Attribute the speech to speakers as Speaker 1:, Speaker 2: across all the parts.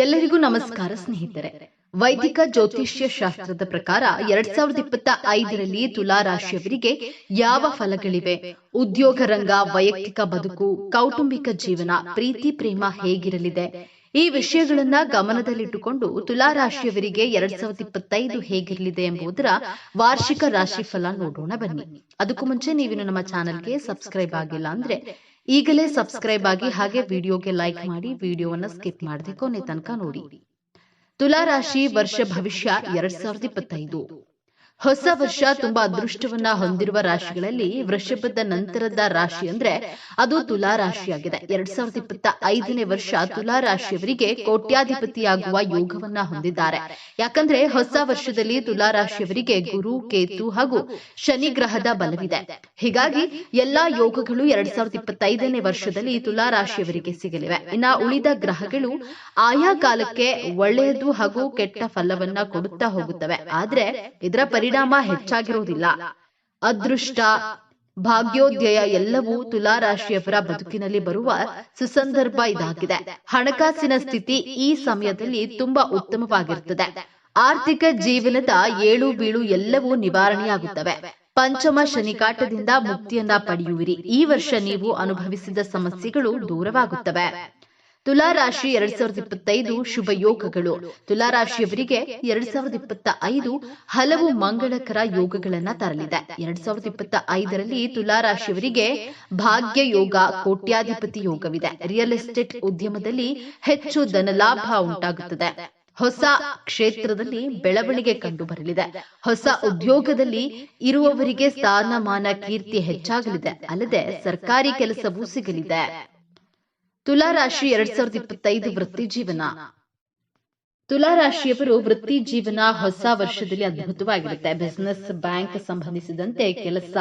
Speaker 1: ಎಲ್ಲರಿಗೂ ನಮಸ್ಕಾರ ಸ್ನೇಹಿತರೆ. ವೈದಿಕ ಜ್ಯೋತಿಷ್ಯ ಶಾಸ್ತ್ರದ ಪ್ರಕಾರ 2025ರಲ್ಲಿ ತುಲಾ ರಾಶಿಯವರಿಗೆ ಯಾವ ಫಲಗಳಿವೆ? ಉದ್ಯೋಗ ರಂಗ, ವೈಯಕ್ತಿಕ ಬದುಕು, ಕೌಟುಂಬಿಕ ಜೀವನ, ಪ್ರೀತಿ ಪ್ರೇಮ ಹೇಗಿರಲಿದೆ? ಈ ವಿಷಯಗಳನ್ನ ಗಮನದಲ್ಲಿಟ್ಟುಕೊಂಡು ತುಲಾ ರಾಶಿಯವರಿಗೆ 2025 ಹೇಗಿರಲಿದೆ ಎಂಬುದರ ವಾರ್ಷಿಕ ರಾಶಿ ಫಲ ನೋಡೋಣ ಬನ್ನಿ. ಅದಕ್ಕೂ ಮುಂಚೆ ನೀವಿನ್ನು ನಮ್ಮ ಚಾನೆಲ್ಗೆ ಸಬ್ಸ್ಕ್ರೈಬ್ ಆಗಿಲ್ಲ ಅಂದ್ರೆ ಈಗಲೇ ಸಬ್ಸ್ಕ್ರೈಬ್ ಆಗಿ, ಹಾಗೆ ವಿಡಿಯೋಗೆ ಲೈಕ್ ಮಾಡಿ, ವಿಡಿಯೋವನ್ನ ಸ್ಕಿಪ್ ಮಾಡದೆ ಕೊನೆ ತನಕ ನೋಡಿ. ತುಲಾ ರಾಶಿ ವರ್ಷ ಭವಿಷ್ಯ 2025. ಹೊಸ ವರ್ಷ ತುಂಬಾ ಅದೃಷ್ಟವನ್ನ ಹೊಂದಿರುವ ರಾಶಿಗಳಲ್ಲಿ ವೃಷಭದ ನಂತರದ ರಾಶಿ ಅಂದ್ರೆ ಅದು ತುಲಾ ರಾಶಿಯಾಗಿದೆ. 2025ನೇ ವರ್ಷ ತುಲಾ ರಾಶಿಯವರಿಗೆ ಕೋಟ್ಯಾಧಿಪತಿಯಾಗುವ ಯೋಗವನ್ನ ಹೊಂದಿದ್ದಾರೆ. ಯಾಕಂದ್ರೆ ಹೊಸ ವರ್ಷದಲ್ಲಿ ತುಲಾ ರಾಶಿಯವರಿಗೆ ಗುರು, ಕೇತು ಹಾಗೂ ಶನಿ ಗ್ರಹದ ಬಲವಿದೆ. ಹೀಗಾಗಿ ಎಲ್ಲಾ ಯೋಗಗಳು 2025ನೇ ವರ್ಷದಲ್ಲಿ ತುಲಾ ರಾಶಿಯವರಿಗೆ ಸಿಗಲಿವೆ. ಇನ್ನ ಉಳಿದ ಗ್ರಹಗಳು ಆಯಾ ಕಾಲಕ್ಕೆ ಒಳ್ಳೆಯದು ಹಾಗೂ ಕೆಟ್ಟ ಫಲವನ್ನ ಕೊಡುತ್ತಾ ಹೋಗುತ್ತವೆ. ಆದ್ರೆ ಇದರ ಪರಿಣಾಮ ಹೆಚ್ಚಾಗಿರುವುದಿಲ್ಲ. ಅದೃಷ್ಟ, ಭಾಗ್ಯೋದಯ ಎಲ್ಲವೂ ತುಲಾ ರಾಶಿಯವರ ಬದುಕಿನಲ್ಲಿ ಬರುವ ಸುಸಂದರ್ಭ ಇದಾಗಿದೆ. ಹಣಕಾಸಿನ ಸ್ಥಿತಿ ಈ ಸಮಯದಲ್ಲಿ ತುಂಬಾ ಉತ್ತಮವಾಗಿರುತ್ತದೆ. ಆರ್ಥಿಕ ಜೀವನದ ಏಳು ಬೀಳು ಎಲ್ಲವೂ ನಿವಾರಣೆಯಾಗುತ್ತವೆ. ಪಂಚಮ ಶನಿಕಾಟದಿಂದ ಮುಕ್ತಿಯನ್ನ ಪಡೆಯುವಿರಿ. ಈ ವರ್ಷ ನೀವು ಅನುಭವಿಸಿದ ಸಮಸ್ಯೆಗಳು ದೂರವಾಗುತ್ತವೆ. ತುಲಾ ರಾಶಿ 2025 ಶುಭ ಯೋಗಗಳು. ತುಲಾ ರಾಶಿಯವರಿಗೆ 2025 ಹಲವು ಮಂಗಳಕರ ಯೋಗಗಳನ್ನ ತರಲಿದೆ. 2025ರಲ್ಲಿ ತುಲಾ ರಾಶಿಯವರಿಗೆ ಭಾಗ್ಯ ಯೋಗ, ಕೋಟ್ಯಾಧಿಪತಿ ಯೋಗವಿದೆ. ರಿಯಲ್ ಎಸ್ಟೇಟ್ ಉದ್ಯಮದಲ್ಲಿ ಹೆಚ್ಚು ಧನಲಾಭ ಉಂಟಾಗುತ್ತದೆ. ಹೊಸ ಕ್ಷೇತ್ರದಲ್ಲಿ ಬೆಳವಣಿಗೆ ಕಂಡು ಬರಲಿದೆ. ಹೊಸ ಉದ್ಯೋಗದಲ್ಲಿ ಇರುವವರಿಗೆ ಸ್ಥಾನಮಾನ, ಕೀರ್ತಿ ಹೆಚ್ಚಾಗಲಿದೆ. ಅಲ್ಲದೆ ಸರ್ಕಾರಿ ಕೆಲಸವೂ ಸಿಗಲಿದೆ. ತುಲಾ ರಾಶಿ 2025 ವೃತ್ತಿ ಜೀವನ. ತುಲಾ ರಾಶಿಯವರು ವೃತ್ತಿ ಜೀವನ ಹೊಸ ವರ್ಷದಲ್ಲಿ ಅದ್ಭುತವಾಗಿರುತ್ತೆ. ಬಿಸಿನೆಸ್, ಬ್ಯಾಂಕ್ ಸಂಬಂಧಿಸಿದಂತೆ ಕೆಲಸ,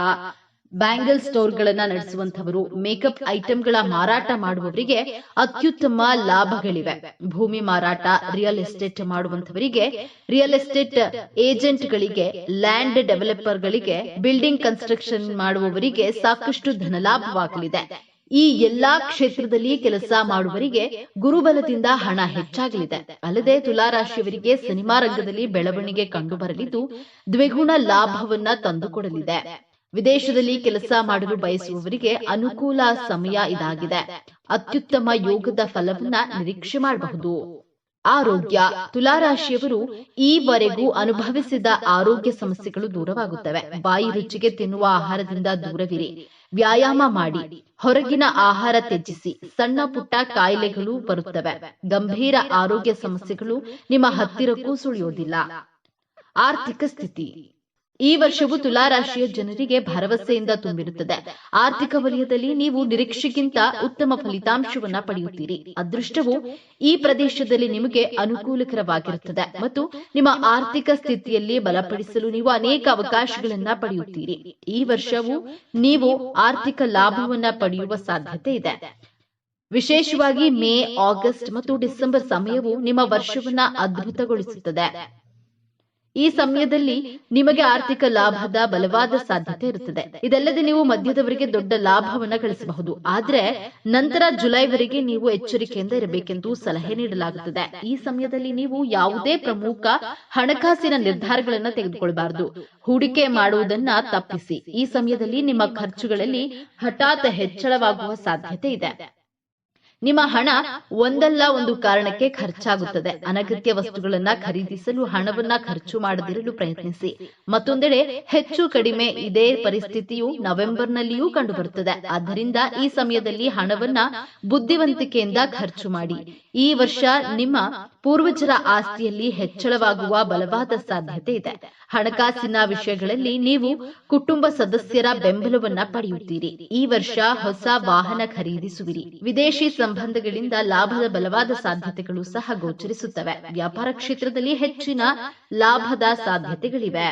Speaker 1: ಬ್ಯಾಂಗಲ್ ಸ್ಟೋರ್ಗಳನ್ನ ನಡೆಸುವಂತವರು, ಮೇಕಪ್ ಐಟಂಗಳ ಮಾರಾಟ ಮಾಡುವವರಿಗೆ ಅತ್ಯುತ್ತಮ ಲಾಭಗಳಿವೆ. ಭೂಮಿ ಮಾರಾಟ, ರಿಯಲ್ ಎಸ್ಟೇಟ್ ಮಾಡುವಂತವರಿಗೆ, ರಿಯಲ್ ಎಸ್ಟೇಟ್ ಏಜೆಂಟ್ಗಳಿಗೆ, ಲ್ಯಾಂಡ್ ಡೆವಲಪರ್ಗಳಿಗೆ, ಬಿಲ್ಡಿಂಗ್ ಕನ್ಸ್ಟ್ರಕ್ಷನ್ ಮಾಡುವವರಿಗೆ ಸಾಕಷ್ಟು ಧನಲಾಭವಾಗಲಿದೆ. ಈ ಎಲ್ಲಾ ಕ್ಷೇತ್ರದಲ್ಲಿ ಕೆಲಸ ಮಾಡುವವರಿಗೆ ಗುರುಬಲದಿಂದ ಹಣ ಹೆಚ್ಚಾಗಲಿದೆ. ಅಲ್ಲದೆ ತುಲಾ ರಾಶಿಯವರಿಗೆ ಸಿನಿಮಾ ರಂಗದಲ್ಲಿ ಬೆಳವಣಿಗೆ ಕಂಡು ಬರಲಿದ್ದು ದ್ವಿಗುಣ ಲಾಭವನ್ನ ತಂದುಕೊಡಲಿದೆ. ವಿದೇಶದಲ್ಲಿ ಕೆಲಸ ಮಾಡಲು ಬಯಸುವವರಿಗೆ ಅನುಕೂಲ ಸಮಯ ಇದಾಗಿದೆ. ಅತ್ಯುತ್ತಮ ಯೋಗದ ಫಲವನ್ನ ನಿರೀಕ್ಷೆ ಮಾಡಬಹುದು. ಆರೋಗ್ಯ. ತುಲಾ ರಾಶಿಯವರು ಈವರೆಗೂ ಅನುಭವಿಸಿದ ಆರೋಗ್ಯ ಸಮಸ್ಯೆಗಳು ದೂರವಾಗುತ್ತವೆ. ಬಾಯಿ ರುಚಿಗೆ ತಿನ್ನುವ ಆಹಾರದಿಂದ ದೂರವಿರಿ. ವ್ಯಾಯಾಮ ಮಾಡಿ. ಹೊರಗಿನ ಆಹಾರ ತ್ಯಜಿಸಿ. ಸಣ್ಣ ಪುಟ್ಟ ಕಾಯಿಲೆಗಳು ಬರುತ್ತವೆ. ಗಂಭೀರ ಆರೋಗ್ಯ ಸಮಸ್ಯೆಗಳು ನಿಮ್ಮ ಹತ್ತಿರಕ್ಕೂ ಸುಳಿಯೋದಿಲ್ಲ. ಆರ್ಥಿಕ ಸ್ಥಿತಿ. ಈ ವರ್ಷವು ತುಲಾ ರಾಶಿಯ ಜನರಿಗೆ ಭರವಸೆಯಿಂದ ತುಂಬಿರುತ್ತದೆ. ಆರ್ಥಿಕ ವಲಯದಲ್ಲಿ ನೀವು ನಿರೀಕ್ಷೆಗಿಂತ ಉತ್ತಮ ಫಲಿತಾಂಶವನ್ನ ಪಡೆಯುತ್ತೀರಿ. ಅದೃಷ್ಟವು ಈ ಪ್ರದೇಶದಲ್ಲಿ ನಿಮಗೆ ಅನುಕೂಲಕರವಾಗಿರುತ್ತದೆ ಮತ್ತು ನಿಮ್ಮ ಆರ್ಥಿಕ ಸ್ಥಿತಿಯಲ್ಲಿ ಬಲಪಡಿಸಲು ನೀವು ಅನೇಕ ಅವಕಾಶಗಳನ್ನ ಪಡೆಯುತ್ತೀರಿ. ಈ ವರ್ಷವು ನೀವು ಆರ್ಥಿಕ ಲಾಭವನ್ನ ಪಡೆಯುವ ಸಾಧ್ಯತೆ ಇದೆ. ವಿಶೇಷವಾಗಿ ಮೇ, ಆಗಸ್ಟ್ ಮತ್ತು ಡಿಸೆಂಬರ್ ಸಮಯವು ನಿಮ್ಮ ವರ್ಷವನ್ನ ಅದ್ಭುತಗೊಳಿಸುತ್ತದೆ. ಈ ಸಮಯದಲ್ಲಿ ನಿಮಗೆ ಆರ್ಥಿಕ ಲಾಭದ ಬಲವಾದ ಸಾಧ್ಯತೆ ಇರುತ್ತದೆ. ಇದಲ್ಲದೆ ನೀವು ಮಧ್ಯದವರೆಗೆ ದೊಡ್ಡ ಲಾಭವನ್ನ ಗಳಿಸಬಹುದು. ಆದ್ರೆ ನಂತರ ಜುಲೈವರೆಗೆ ನೀವು ಎಚ್ಚರಿಕೆಯಿಂದ ಇರಬೇಕೆಂದು ಸಲಹೆ ನೀಡಲಾಗುತ್ತದೆ. ಈ ಸಮಯದಲ್ಲಿ ನೀವು ಯಾವುದೇ ಪ್ರಮುಖ ಹಣಕಾಸಿನ ನಿರ್ಧಾರಗಳನ್ನು ತೆಗೆದುಕೊಳ್ಳಬಾರದು. ಹೂಡಿಕೆ ಮಾಡುವುದನ್ನ ತಪ್ಪಿಸಿ. ಈ ಸಮಯದಲ್ಲಿ ನಿಮ್ಮ ಖರ್ಚುಗಳಲ್ಲಿ ಹಠಾತ್ ಹೆಚ್ಚಳವಾಗುವ ಸಾಧ್ಯತೆ ಇದೆ. ನಿಮ್ಮ ಹಣ ಒಂದಲ್ಲ ಒಂದು ಕಾರಣಕ್ಕೆ ಖರ್ಚಾಗುತ್ತದೆ. ಅನಗತ್ಯ ವಸ್ತುಗಳನ್ನ ಖರೀದಿಸಲು ಹಣವನ್ನ ಖರ್ಚು ಮಾಡದಿರಲು ಪ್ರಯತ್ನಿಸಿ. ಮತ್ತೊಂದೆಡೆ ಹೆಚ್ಚು ಕಡಿಮೆ ಇದೇ ಪರಿಸ್ಥಿತಿಯು ನವೆಂಬರ್ನಲ್ಲಿಯೂ ಕಂಡುಬರುತ್ತದೆ. ಆದ್ದರಿಂದ ಈ ಸಮಯದಲ್ಲಿ ಹಣವನ್ನ ಬುದ್ಧಿವಂತಿಕೆಯಿಂದ ಖರ್ಚು ಮಾಡಿ. ಈ ವರ್ಷ ನಿಮ್ಮ ಪೂರ್ವಜರ ಆಸ್ತಿಯಲ್ಲಿ ಹೆಚ್ಚಳವಾಗುವ ಬಲವಾದ ಸಾಧ್ಯತೆ ಇದೆ. ಹಣಕಾಸಿನ ವಿಷಯಗಳಲ್ಲಿ ನೀವು ಕುಟುಂಬ ಸದಸ್ಯರ ಬೆಂಬಲವನ್ನ ಪಡೆಯುತ್ತೀರಿ. ಈ ವರ್ಷ ಹೊಸ ವಾಹನ ಖರೀದಿಸುವಿರಿ. ವಿದೇಶಿ ಸಂಬಂಧಗಳಿಂದ ಲಾಭದ ಬಲವಾದ ಸಾಧ್ಯತೆಗಳು ಸಹ ಗೋಚರಿಸುತ್ತವೆ. ವ್ಯಾಪಾರ ಕ್ಷೇತ್ರದಲ್ಲಿ ಹೆಚ್ಚಿನ ಲಾಭದ ಸಾಧ್ಯತೆಗಳಿವೆ.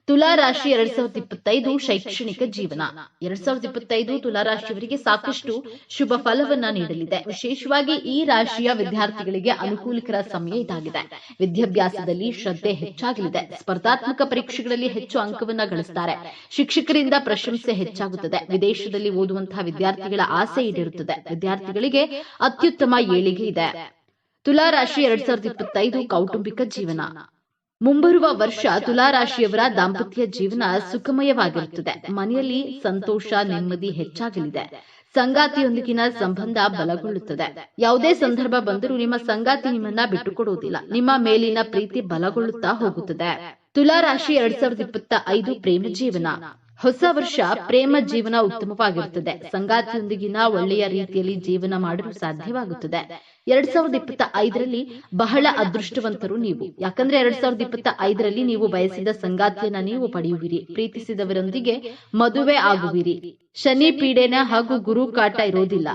Speaker 1: ತುಲಾ ರಾಶಿ 2025 ಶೈಕ್ಷಣಿಕ ಜೀವನ. 2025 ತುಲಾ ರಾಶಿಯವರಿಗೆ ಸಾಕಷ್ಟು ಶುಭ ಫಲವನ್ನ ನೀಡಲಿದೆ. ವಿಶೇಷವಾಗಿ ಈ ರಾಶಿಯ ವಿದ್ಯಾರ್ಥಿಗಳಿಗೆ ಅನುಕೂಲಕರ ಸಮಯ ಇದಾಗಿದೆ. ವಿದ್ಯಾಭ್ಯಾಸದಲ್ಲಿ ಶ್ರದ್ಧೆ ಹೆಚ್ಚಾಗಲಿದೆ. ಸ್ಪರ್ಧಾತ್ಮಕ ಪರೀಕ್ಷೆಗಳಲ್ಲಿ ಹೆಚ್ಚು ಅಂಕವನ್ನ ಗಳಿಸುತ್ತಾರೆ. ಶಿಕ್ಷಕರಿಂದ ಪ್ರಶಂಸೆ ಹೆಚ್ಚಾಗುತ್ತದೆ. ವಿದೇಶದಲ್ಲಿ ಓದುವಂತಹ ವಿದ್ಯಾರ್ಥಿಗಳ ಆಸೆ ಈಡೇರುತ್ತದೆ. ವಿದ್ಯಾರ್ಥಿಗಳಿಗೆ ಅತ್ಯುತ್ತಮ ಏಳಿಗೆ ಇದೆ. ತುಲಾ ರಾಶಿ 2025 ಕೌಟುಂಬಿಕ ಜೀವನ. ಮುಂಬರುವ ವರ್ಷ ತುಲಾ ರಾಶಿಯವರ ದಾಂಪತ್ಯ ಜೀವನ ಸುಖಮಯವಾಗಿರುತ್ತದೆ. ಮನೆಯಲ್ಲಿ ಸಂತೋಷ, ನೆಮ್ಮದಿ ಹೆಚ್ಚಾಗಲಿದೆ. ಸಂಗಾತಿಯೊಂದಿಗಿನ ಸಂಬಂಧ ಬಲಗೊಳ್ಳುತ್ತದೆ. ಯಾವುದೇ ಸಂದರ್ಭ ಬಂದರೂ ನಿಮ್ಮ ಸಂಗಾತಿ ನಿಮ್ಮನ್ನ ಬಿಟ್ಟುಕೊಡುವುದಿಲ್ಲ. ನಿಮ್ಮ ಮೇಲಿನ ಪ್ರೀತಿ ಬಲಗೊಳ್ಳುತ್ತಾ ಹೋಗುತ್ತದೆ. ತುಲಾ ರಾಶಿ 2025 ಪ್ರೇಮ ಜೀವನ. ಹೊಸ ವರ್ಷ ಪ್ರೇಮ ಜೀವನ ಉತ್ತಮವಾಗಿರುತ್ತದೆ. ಸಂಗಾತಿಯೊಂದಿಗಿನ ಒಳ್ಳೆಯ ರೀತಿಯಲ್ಲಿ ಜೀವನ ಮಾಡಲು ಸಾಧ್ಯವಾಗುತ್ತದೆ. 2025ರಲ್ಲಿ ಬಹಳ ಅದೃಷ್ಟವಂತರು ನೀವು. ಯಾಕಂದ್ರೆ 2025ರಲ್ಲಿ ನೀವು ಬಯಸಿದ ಸಂಗಾತಿಯನ್ನ ನೀವು ಪಡೆಯುವಿರಿ. ಪ್ರೀತಿಸಿದವರೊಂದಿಗೆ ಮದುವೆ ಆಗುವಿರಿ. ಶನಿ ಪೀಡೆನ ಹಾಗೂ ಗುರು ಕಾಟ ಇರೋದಿಲ್ಲ.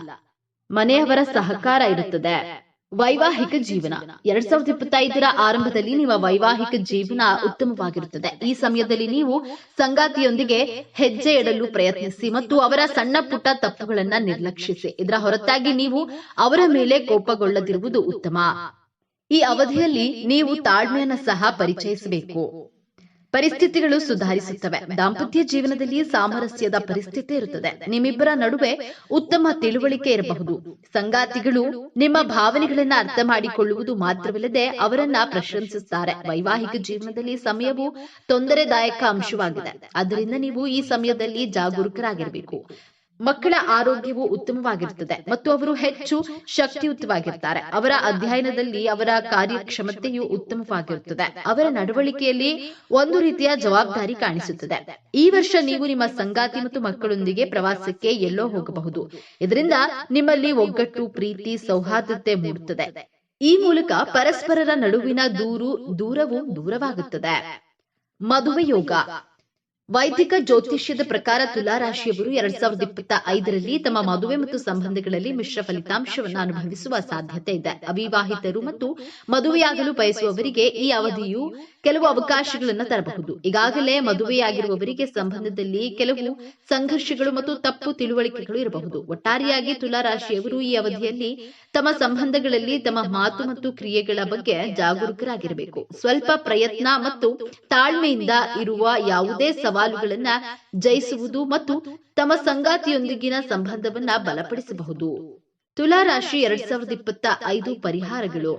Speaker 1: ಮನೆಯವರ ಸಹಕಾರ ಇರುತ್ತದೆ. ವೈವಾಹಿಕ ಜೀವನ. 2025ರ ಆರಂಭದಲ್ಲಿ ನಿಮ್ಮ ವೈವಾಹಿಕ ಜೀವನ ಉತ್ತಮವಾಗಿರುತ್ತದೆ. ಈ ಸಮಯದಲ್ಲಿ ನೀವು ಸಂಗಾತಿಯೊಂದಿಗೆ ಹೆಜ್ಜೆ ಇಡಲು ಪ್ರಯತ್ನಿಸಿ ಮತ್ತು ಅವರ ಸಣ್ಣ ಪುಟ್ಟ ತಪ್ಪುಗಳನ್ನ ನಿರ್ಲಕ್ಷಿಸಿ. ಇದರ ಹೊರತಾಗಿ ನೀವು ಅವರ ಮೇಲೆ ಕೋಪಗೊಳ್ಳದಿರುವುದು ಉತ್ತಮ. ಈ ಅವಧಿಯಲ್ಲಿ ನೀವು ತಾಳ್ಮೆಯನ್ನು ಸಹ ಪರಿಚಯಿಸಬೇಕು. ಪರಿಸ್ಥಿತಿಗಳು ಸುಧಾರಿಸುತ್ತವೆ. ದಾಂಪತ್ಯ ಜೀವನದಲ್ಲಿ ಸಾಮರಸ್ಯದ ಪರಿಸ್ಥಿತಿ ಇರುತ್ತದೆ. ನಿಮ್ಮಿಬ್ಬರ ನಡುವೆ ಉತ್ತಮ ತಿಳುವಳಿಕೆ ಇರಬಹುದು. ಸಂಗಾತಿಗಳು ನಿಮ್ಮ ಭಾವನೆಗಳನ್ನ ಅರ್ಥ ಮಾಡಿಕೊಳ್ಳುವುದು ಮಾತ್ರವಲ್ಲದೆ ಅವರನ್ನ ಪ್ರಶಂಸಿಸುತ್ತಾರೆ. ವೈವಾಹಿಕ ಜೀವನದಲ್ಲಿ ಸಮಯವು ತೊಂದರೆದಾಯಕ ಅಂಶವಾಗಿದೆ. ಆದ್ದರಿಂದ ನೀವು ಈ ಸಮಯದಲ್ಲಿ ಜಾಗರೂಕರಾಗಿರಬೇಕು. ಮಕ್ಕಳ ಆರೋಗ್ಯವು ಉತ್ತಮವಾಗಿರುತ್ತದೆ ಮತ್ತು ಅವರು ಹೆಚ್ಚು ಶಕ್ತಿಯುತವಾಗಿರ್ತಾರೆ. ಅವರ ಅಧ್ಯಯನದಲ್ಲಿ ಅವರ ಕಾರ್ಯಕ್ಷಮತೆಯು ಉತ್ತಮವಾಗಿರುತ್ತದೆ. ಅವರ ನಡವಳಿಕೆಯಲ್ಲಿ ಒಂದು ರೀತಿಯ ಜವಾಬ್ದಾರಿ ಕಾಣಿಸುತ್ತದೆ. ಈ ವರ್ಷ ನೀವು ನಿಮ್ಮ ಸಂಗಾತಿ ಮತ್ತು ಮಕ್ಕಳೊಂದಿಗೆ ಪ್ರವಾಸಕ್ಕೆ ಎಲ್ಲೋ ಹೋಗಬಹುದು. ಇದರಿಂದ ನಿಮ್ಮಲ್ಲಿ ಒಗ್ಗಟ್ಟು, ಪ್ರೀತಿ, ಸೌಹಾರ್ದತೆ ಮೂಡುತ್ತದೆ. ಈ ಮೂಲಕ ಪರಸ್ಪರರ ನಡುವಿನ ದೂರವು ದೂರವಾಗುತ್ತದೆ. ಮದುವೆ ಯೋಗ. ವೈದಿಕ ಜ್ಯೋತಿಷ್ಯದ ಪ್ರಕಾರ ತುಲಾ ರಾಶಿಯವರು 2025ರಲ್ಲಿ ತಮ್ಮ ಮದುವೆ ಮತ್ತು ಸಂಬಂಧಗಳಲ್ಲಿ ಮಿಶ್ರ ಫಲಿತಾಂಶವನ್ನು ಅನುಭವಿಸುವ ಸಾಧ್ಯತೆ ಇದೆ. ಅವಿವಾಹಿತರು ಮತ್ತು ಮದುವೆಯಾಗಲು ಬಯಸುವವರಿಗೆ ಈ ಅವಧಿಯು ಕೆಲವು ಅವಕಾಶಗಳನ್ನು ತರಬಹುದು. ಈಗಾಗಲೇ ಮದುವೆಯಾಗಿರುವವರಿಗೆ ಸಂಬಂಧದಲ್ಲಿ ಕೆಲವು ಸಂಘರ್ಷಗಳು ಮತ್ತು ತಪ್ಪು ತಿಳುವಳಿಕೆಗಳು ಇರಬಹುದು. ಒಟ್ಟಾರೆಯಾಗಿ ತುಲಾ ರಾಶಿಯವರು ಈ ಅವಧಿಯಲ್ಲಿ ತಮ್ಮ ಸಂಬಂಧಗಳಲ್ಲಿ ತಮ್ಮ ಮಾತು ಮತ್ತು ಕ್ರಿಯೆಗಳ ಬಗ್ಗೆ ಜಾಗರೂಕರಾಗಿರಬೇಕು. ಸ್ವಲ್ಪ ಪ್ರಯತ್ನ ಮತ್ತು ತಾಳ್ಮೆಯಿಂದ ಇರುವ ಯಾವುದೇ ಸವಾಲುಗಳನ್ನ ಜಯಿಸುವುದು ಮತ್ತು ತಮ್ಮ ಸಂಗಾತಿಯೊಂದಿಗಿನ ಸಂಬಂಧವನ್ನ ಬಲಪಡಿಸಬಹುದು. ತುಲಾ ರಾಶಿ 2025 ಪರಿಹಾರಗಳು.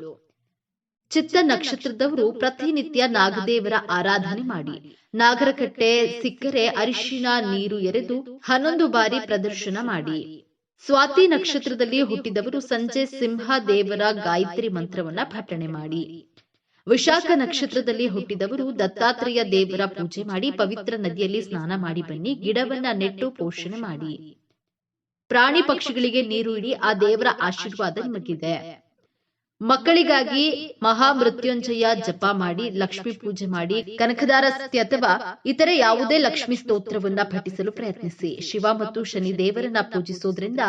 Speaker 1: ಚಿತ್ತ ನಕ್ಷತ್ರದವರು ಪ್ರತಿನಿತ್ಯ ನಾಗದೇವರ ಆರಾಧನೆ ಮಾಡಿ. ನಾಗರಕಟ್ಟೆ ಸಿಕ್ಕರೆ ಅರಿಶಿನ ನೀರು ಎರೆದು 11 ಬಾರಿ ಪ್ರದರ್ಶನ ಮಾಡಿ. ಸ್ವಾತಿ ನಕ್ಷತ್ರದಲ್ಲಿ ಹುಟ್ಟಿದವರು ಸಂಜೆ ಸಿಂಹ ದೇವರ ಗಾಯತ್ರಿ ಮಂತ್ರವನ್ನ ಪಠಣೆ ಮಾಡಿ. ವಿಶಾಖ ನಕ್ಷತ್ರದಲ್ಲಿ ಹುಟ್ಟಿದವರು ದತ್ತಾತ್ರೇಯ ದೇವರ ಪೂಜೆ ಮಾಡಿ. ಪವಿತ್ರ ನದಿಯಲ್ಲಿ ಸ್ನಾನ ಮಾಡಿ ಬನ್ನಿ. ಗಿಡವನ್ನ ನೆಟ್ಟು ಪೋಷಣೆ ಮಾಡಿ. ಪ್ರಾಣಿ ಪಕ್ಷಿಗಳಿಗೆ ನೀರು ಇಡಿ. ಆ ದೇವರ ಆಶೀರ್ವಾದ ನಿಮಗಿದೆ. ಮಕ್ಕಳಿಗಾಗಿ ಮಹಾಮೃತ್ಯುಂಜಯ ಜಪ ಮಾಡಿ. ಲಕ್ಷ್ಮಿ ಪೂಜೆ ಮಾಡಿ. ಕನಕದಾರಸ್ತಿ ಅಥವಾ ಇತರೆ ಯಾವುದೇ ಲಕ್ಷ್ಮಿ ಸ್ತೋತ್ರವನ್ನ ಪಠಿಸಲು ಪ್ರಯತ್ನಿಸಿ. ಶಿವ ಮತ್ತು ಶನಿ ದೇವರನ್ನ ಪೂಜಿಸುವುದರಿಂದ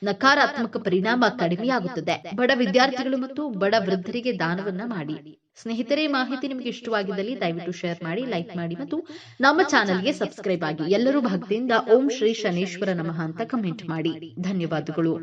Speaker 1: ನಕಾರಾತ್ಮಕ ಪರಿಣಾಮ ಕಡಿಮೆಯಾಗುತ್ತದೆ. ಬಡ ವಿದ್ಯಾರ್ಥಿಗಳು ಮತ್ತು ಬಡ ವೃದ್ಧರಿಗೆ ದಾನವನ್ನ ಮಾಡಿ. ಸ್ನೇಹಿತರೆ, ಮಾಹಿತಿ ನಿಮಗೆ ಇಷ್ಟವಾಗಿದ್ದಲ್ಲಿ ದಯವಿಟ್ಟು ಶೇರ್ ಮಾಡಿ, ಲೈಕ್ ಮಾಡಿ ಮತ್ತು ನಮ್ಮ ಚಾನೆಲ್ಗೆ ಸಬ್ಸ್ಕ್ರೈಬ್ ಆಗಿ. ಎಲ್ಲರೂ ಭಕ್ತಿಯಿಂದ ಓಂ ಶ್ರೀ ಶನೇಶ್ವರ ನಮಃ ಅಂತ ಕಮೆಂಟ್ ಮಾಡಿ. ಧನ್ಯವಾದಗಳು.